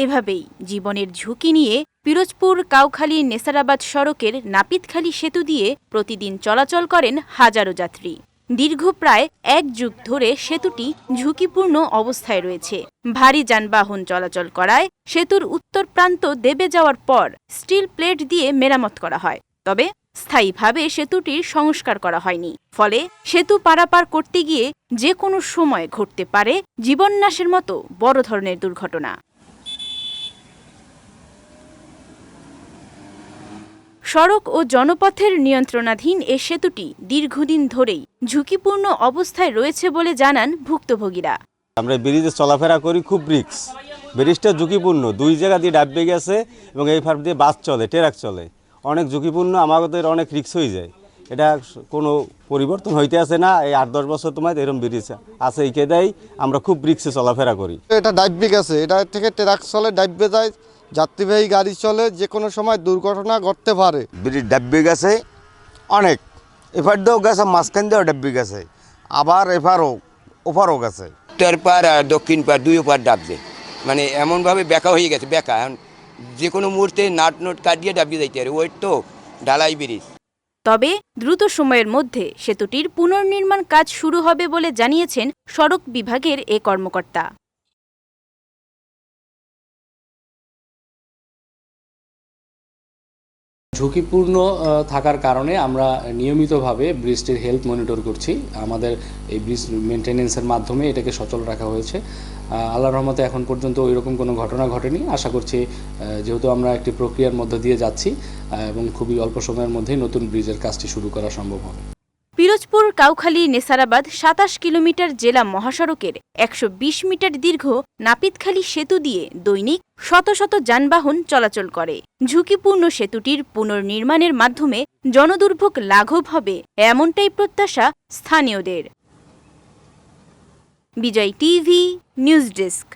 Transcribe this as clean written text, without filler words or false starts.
এভাবেই জীবনের ঝুঁকি নিয়ে পিরোজপুর কাউখালী নেসারাবাদ সড়কের নাপিতখালী সেতু দিয়ে প্রতিদিন চলাচল করেন হাজারো যাত্রী। দীর্ঘ প্রায় 1 যুগ ধরে সেতুটি ঝুঁকিপূর্ণ অবস্থায় রয়েছে। ভারী যানবাহন চলাচল করায় সেতুর উত্তর প্রান্ত দেবে যাওয়ার পর স্টিল প্লেট দিয়ে মেরামত করা হয়, তবে স্থায়ীভাবে সেতুটির সংস্কার করা হয়নি। ফলে সেতু পারাপার করতে গিয়ে যে কোনো সময় ঘটতে পারে জীবননাশের মতো বড় ধরনের দুর্ঘটনা। সড়ক ও জনপথের নিয়ন্ত্রণাধীন এ সেতুটি দীর্ঘদিন ধরেই ঝুঁকিপূর্ণ অবস্থায় রয়েছে বলে জানান ভুক্তভোগীরা। আমরা ব্রিজে চলাফেরা করি, খুব রিস্ক, ব্রিজটা ঝুঁকিপূর্ণ, 2 জায়গা দিয়ে ডাববে গেছে এবং এই ফার্ম দিয়ে বাস চলে, ট্রাক চলে, অনেক ঝুঁকিপূর্ণ, আমাদের অনেক রিস্ক হয়ে যায়। এটা কোনো পরিবর্তন হইতে আছে না, এই 8-10 বছর তোমার এরকম ব্রিজ আছে, এই কেদাই আমরা খুব রিস্কে চলাফেরা করি। এটা ডাববে গেছে, এটা থেকে ট্রাক চলে, ডাববে যায়, যাত্রীবাহী গাড়ি চলে, যে কোনো সময় দুর্ঘটনা ঘটতে পারে। ব্রিজ ডাববে গেছে অনেক, এফার দিয়েও গেছে, মাঝখান দিয়েও ডাববে গেছে, আবার ওপারও গেছে। উত্তর পার আর দক্ষিণ পার 2 পার ডাবছে, মানে এমনভাবে বেঁকা হয়ে গেছে, বেঁকা এখন যে কোনো মুহূর্তে নাট কাটিয়ে ডাবিয়ে যাইতে পারে, ওই তো ঢালাই ব্রিজ। তবে দ্রুত সময়ের মধ্যে সেতুটির পুনর্নির্মাণ কাজ শুরু হবে বলে জানিয়েছেন সড়ক বিভাগের এ কর্মকর্তা। ঝুঁকিপূর্ণ থাকার কারণে আমরা নিয়মিতভাবে ব্রিজটির হেলথ মনিটর করছি। আমাদের এই ব্রিজ মেনটেন্যান্সের মাধ্যমে এটাকে সচল রাখা হয়েছে। আল্লাহর রহমতে এখন পর্যন্ত ওইরকম কোনো ঘটনা ঘটেনি। আশা করছি যেহেতু আমরা একটি প্রক্রিয়ার মধ্য দিয়ে যাচ্ছি এবং খুবই অল্প সময়ের মধ্যেই নতুন ব্রিজের কাজটি শুরু করা সম্ভব হবে। পিরোজপুর কাউখালী নেসারাবাদ 27 কিলোমিটার জেলা মহাসড়কের 120 মিটার দীর্ঘ নাপিতখালী সেতু দিয়ে দৈনিক শত শত যানবাহন চলাচল করে। ঝুঁকিপূর্ণ সেতুটির পুনর্নির্মাণের মাধ্যমে জনদুর্ভোগ লাঘব হবে, এমনটাই প্রত্যাশা স্থানীয়দের। বিজয় টিভি নিউজ ডেস্ক।